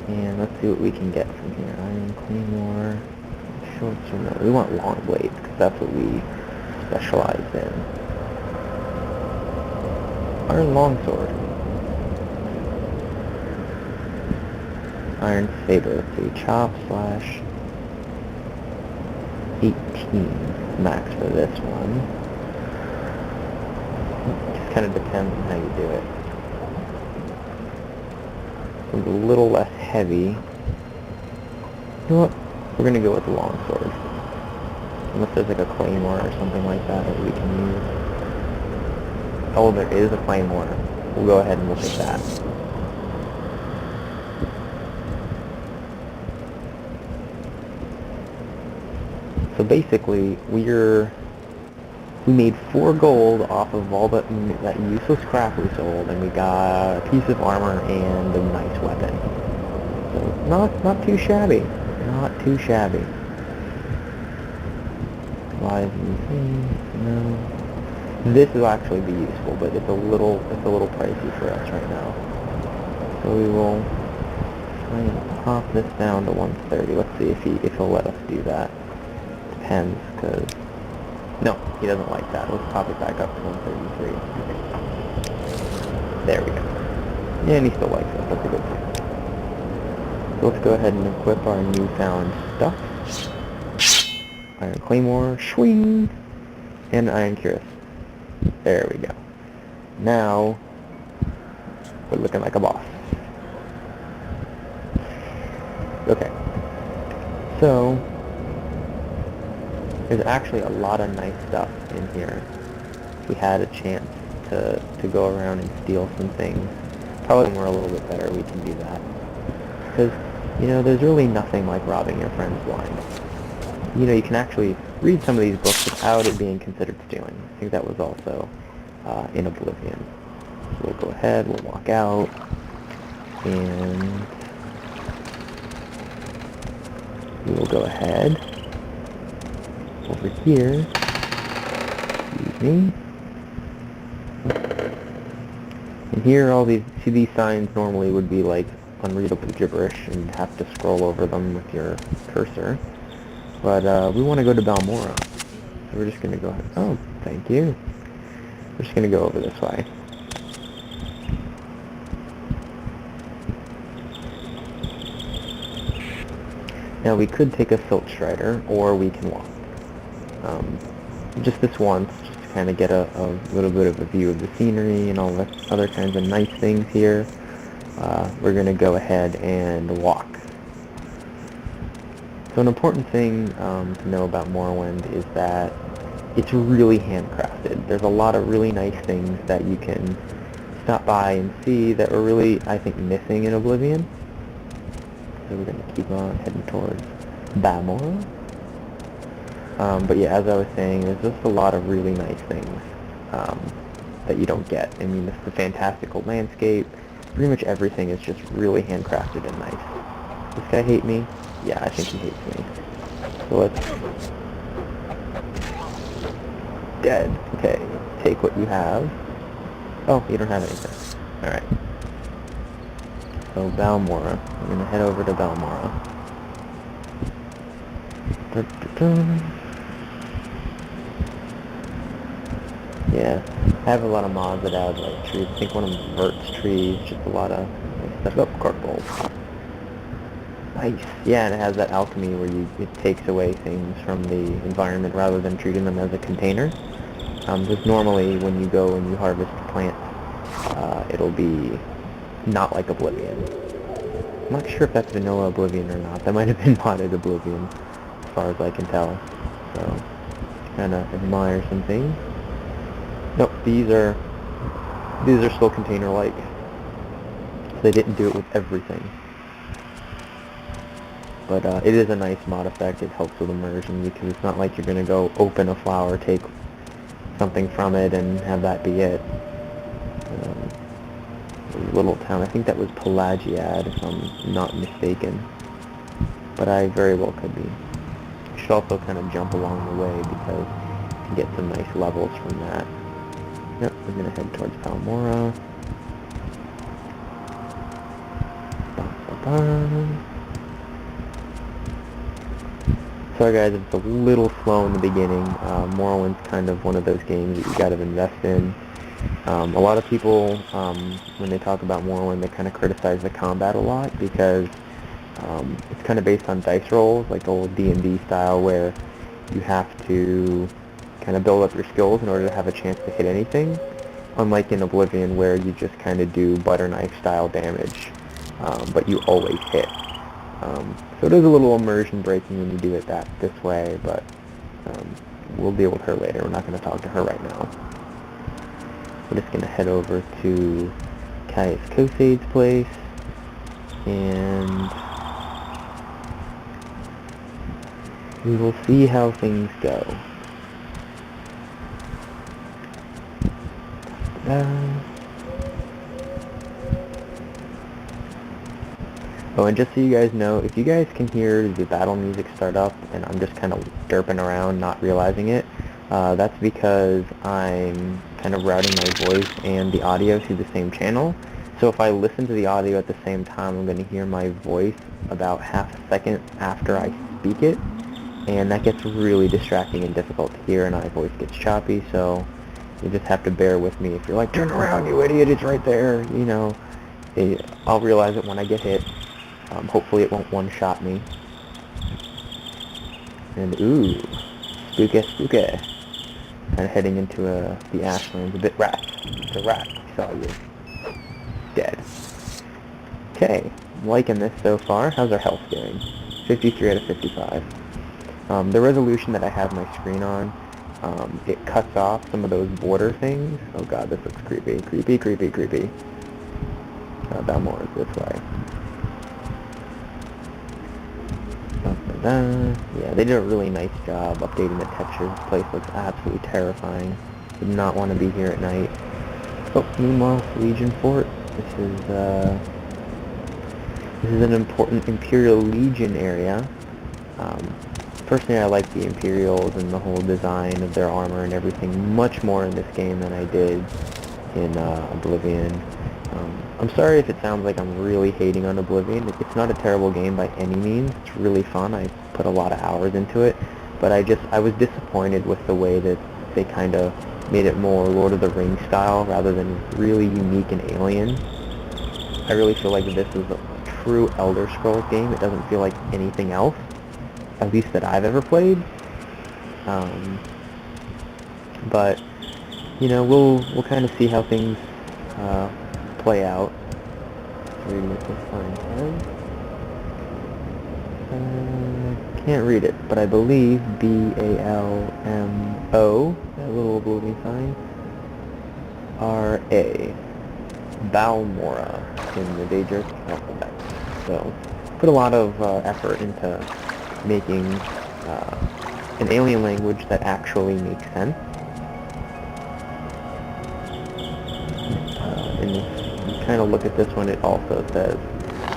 And let's see what we can get from here. Iron Claymore, short sword. No, we want long blades because that's what we specialize in. Iron longsword. Iron saber. Let's see. Chop slash 18 max for this one. It just kind of depends on how you do it. It's a little less heavy. You know what? We're gonna go with the longsword. Unless there's like a claymore or something like that that we can use. Oh, there is a claymore. We'll go ahead and we'll take that. So basically, we made 4 gold off of all that useless crap we sold, and we got a piece of armor and a nice weapon. So not too shabby. Not too shabby. Live anything? No. This will actually be useful, but it's a little pricey for us right now. So we will try and pop this down to 130. Let's see if he'll let us do that. Depends, because no, he doesn't like that. Let's pop it back up to 133. There we go. Yeah, and he still likes it. That's a good thing. So let's go ahead and equip our newfound stuff. Iron Claymore, swing, and Iron Cuirass. There we go. Now, we're looking like a boss. Okay. So, there's actually a lot of nice stuff in here. If we had a chance to go around and steal some things, probably when we're a little bit better, we can do that. Because, you know, there's really nothing like robbing your friends blind. You know, you can actually read some of these books without it being considered stealing. I think that was also in Oblivion. So we'll go ahead, we'll walk out, and we will go ahead over here, excuse me, and here all these, see these signs normally would be like unreadable gibberish and have to scroll over them with your cursor. But we want to go to Balmora. So we're just going to go ahead. Oh, thank you. We're just going to go over this way. Now we could take a Silt Strider, or we can walk. Just this once, just to kind of get a little bit of a view of the scenery and all the other kinds of nice things here. We're going to go ahead and walk. So an important thing to know about Morrowind is that it's really handcrafted. There's a lot of really nice things that you can stop by and see that are really, I think, missing in Oblivion. So we're going to keep on heading towards Balmora. But yeah, as I was saying, there's just a lot of really nice things that you don't get. I mean, it's the fantastical landscape. Pretty much everything is just really handcrafted and nice. Does this guy hate me? Yeah, I think he hates me. So let's... Dead. Okay, take what you have. Oh, you don't have anything. Alright. So, Balmora. I'm going to head over to Balmora. Yeah, I have a lot of mods that add like trees. I think one of them verts trees, just a lot of stuff. Oh, cork bowl. Nice. Yeah, and it has that alchemy where it takes away things from the environment rather than treating them as a container. Because normally when you go and you harvest plants, it'll be not like Oblivion. I'm not sure if that's vanilla Oblivion or not. That might have been modded Oblivion, as far as I can tell. So, kind of admire some things. Nope, these are still container-like. So they didn't do it with everything. But it is a nice mod effect. It helps with immersion because it's not like you're going to go open a flower, take something from it, and have that be it. Little town, I think that was Pelagiad, if I'm not mistaken. But I very well could be. You should also kind of jump along the way because you can get some nice levels from that. Yep, we're going to head towards Balmora. Sorry guys, it's a little slow in the beginning. Morrowind's kind of one of those games that you gotta invest in. A lot of people, when they talk about Morrowind, they kind of criticize the combat a lot because it's kind of based on dice rolls, like the old D&D style, where you have to kind of build up your skills in order to have a chance to hit anything. Unlike in Oblivion, where you just kind of do butter knife style damage, but you always hit. So it is a little immersion breaking when you do it this way, but we'll deal with her later. We're not going to talk to her right now. We're just going to head over to Caius Kosade's place, and we will see how things go. Oh, and just so you guys know, if you guys can hear the battle music start up and I'm just kind of derping around not realizing it, that's because I'm kind of routing my voice and the audio to the same channel. So if I listen to the audio at the same time, I'm going to hear my voice about half a second after I speak it, and that gets really distracting and difficult to hear, and my voice gets choppy, so you just have to bear with me. If you're like, turn around, you idiot, it's right there, you know, I'll realize it when I get hit. Hopefully it won't one-shot me. And ooh, spooky, spooky. Kind of heading into the Ashlands. A bit rat. It's a rat. I saw you. Dead. Okay, I'm liking this so far. How's our health doing? 53 out of 55. The resolution that I have my screen on, it cuts off some of those border things. Oh god, this looks creepy. Creepy, creepy, creepy. Balmora's this way. Yeah, they did a really nice job updating the textures. This place looks absolutely terrifying. Would not want to be here at night. Oh, meanwhile, Legion Fort. This is an important Imperial Legion area. Personally, I like the Imperials and the whole design of their armor and everything much more in this game than I did in Oblivion. I'm sorry if it sounds like I'm really hating on Oblivion. It's not a terrible game by any means. It's really fun. I put a lot of hours into it, but I was disappointed with the way that they kind of made it more Lord of the Rings style rather than really unique and alien. I really feel like this is a true Elder Scrolls game. It doesn't feel like anything else, at least that I've ever played. But you know, we'll kind of see how things play out. Reading it this time. Can't read it, but I believe B-A-L-M-O, that little Oblivion sign, R-A, Balmora in the Daedric alphabet. So, put a lot of effort into making an alien language that actually makes sense. And if you kind of look at this one, it also says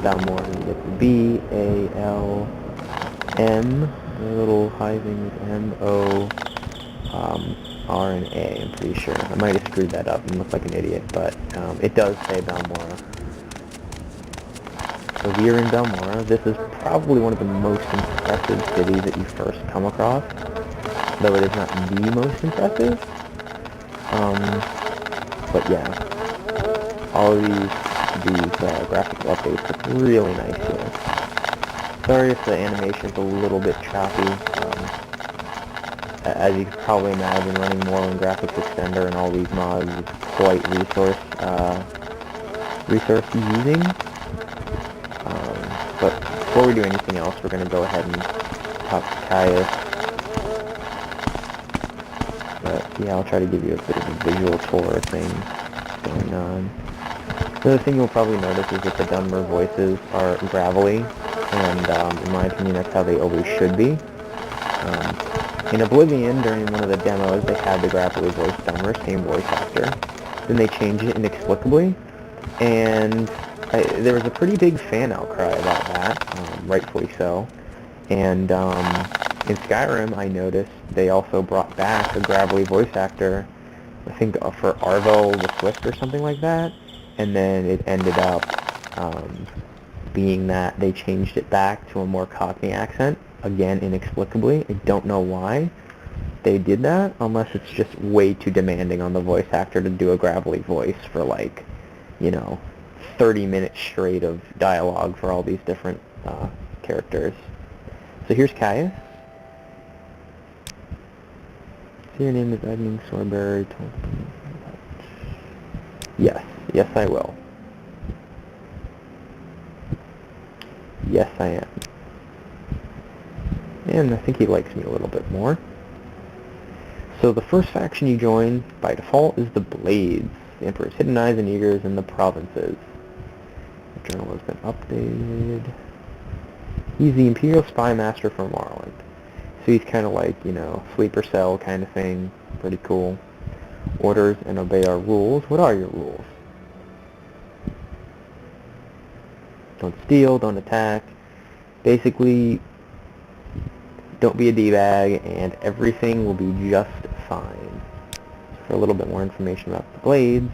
Balmora. It's B-A-L-M, the little hiving with M-O, R and A, I'm pretty sure. I might have screwed that up and looked like an idiot, but it does say Balmora. So we are in Balmora. This is probably one of the most impressive cities that you first come across, though it is not the most impressive. But yeah, all of these graphical updates look really nice here. Sorry if the animation's a little bit choppy. As you can probably imagine, running Morrowind Graphics Extender and all these mods is quite resource using. But before we do anything else, we're going to go ahead and talk to Caius. But yeah, I'll try to give you a bit of a visual tour of things going on. The other thing you'll probably notice is that the Dunmer voices are gravelly, and in my opinion, that's how they always should be. In Oblivion, during one of the demos, they had the gravelly voice Dunmer, same voice actor. Then they changed it inexplicably, and there was a pretty big fan outcry about that, rightfully so. And in Skyrim, I noticed they also brought back a gravelly voice actor, I think for Arvel the Swift or something like that, and then it ended up being that they changed it back to a more Cockney accent, again, inexplicably. I don't know why they did that, unless it's just way too demanding on the voice actor to do a gravelly voice for, like, 30 minutes straight of dialogue for all these different characters. So here's Caius. So your name is Edmund Sorberry. Yes. Yes, I will. Yes, I am. And I think he likes me a little bit more. So the first faction you join, by default, is the Blades. The Emperor's Hidden Eyes and Eagers in the provinces. The journal has been updated. He's the Imperial Spy Master for Morrowind. So he's kind of like, sleeper cell kind of thing. Pretty cool. Orders and obey our rules. What are your rules? Don't steal, don't attack. Basically, don't be a D-bag, and everything will be just fine. For a little bit more information about the Blades,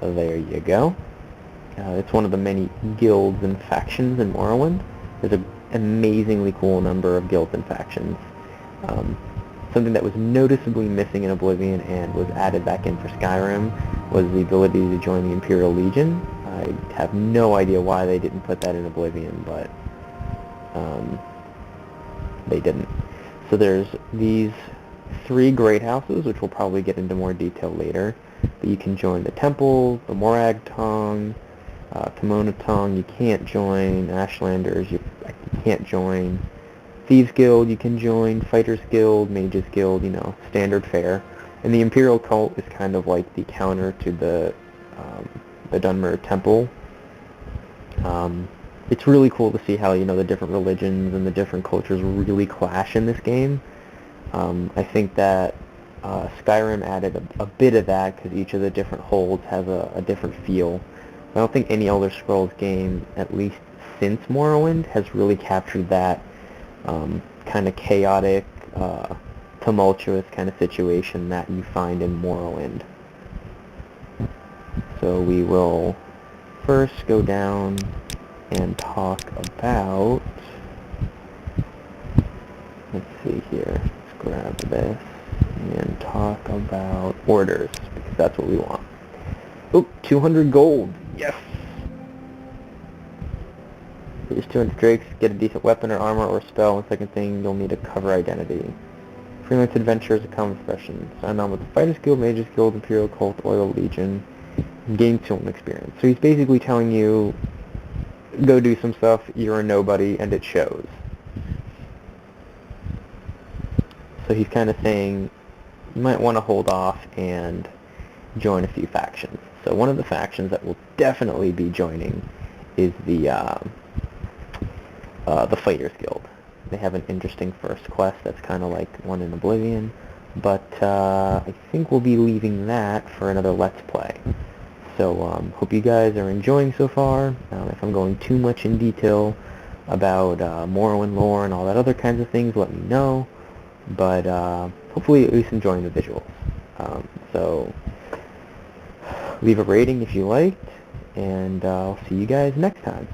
there you go. It's one of the many guilds and factions in Morrowind. There's an amazingly cool number of guilds and factions. Something that was noticeably missing in Oblivion and was added back in for Skyrim was the ability to join the Imperial Legion. I have no idea why they didn't put that in Oblivion, but they didn't. So there's these 3 great houses, which we'll probably get into more detail later. But you can join the Temple, the Morag Tong, Kimono Tong. You can't join Ashlanders. You can't join Thieves Guild. You can join Fighters Guild, Mages Guild. Standard fare. And the Imperial Cult is kind of like the counter to the Dunmer Temple. It's really cool to see how the different religions and the different cultures really clash in this game. I think that Skyrim added a bit of that because each of the different holds has a different feel. I don't think any Elder Scrolls game, at least since Morrowind, has really captured that kind of chaotic, tumultuous kind of situation that you find in Morrowind. So we will first go down and talk about, let's see here, let's grab this and talk about orders, because that's what we want. Oh, 200 gold, yes! Here's 200 drakes, get a decent weapon or armor or spell, and second thing, you'll need a cover identity. Freelance adventure is a common expression. Sign on with the Fighters Guild, Mages Guild, Imperial Cult, Oil Legion, and gain film experience. So he's basically telling you, go do some stuff, you're a nobody, and it shows. So he's kind of saying, you might want to hold off and join a few factions. So one of the factions that will definitely be joining is the Fighters Guild. They have an interesting first quest that's kind of like one in Oblivion, but I think we'll be leaving that for another Let's Play. So hope you guys are enjoying so far. If I'm going too much in detail about Morrowind lore and all that other kinds of things, let me know. But hopefully at least enjoying the visuals. So leave a rating if you liked, and I'll see you guys next time.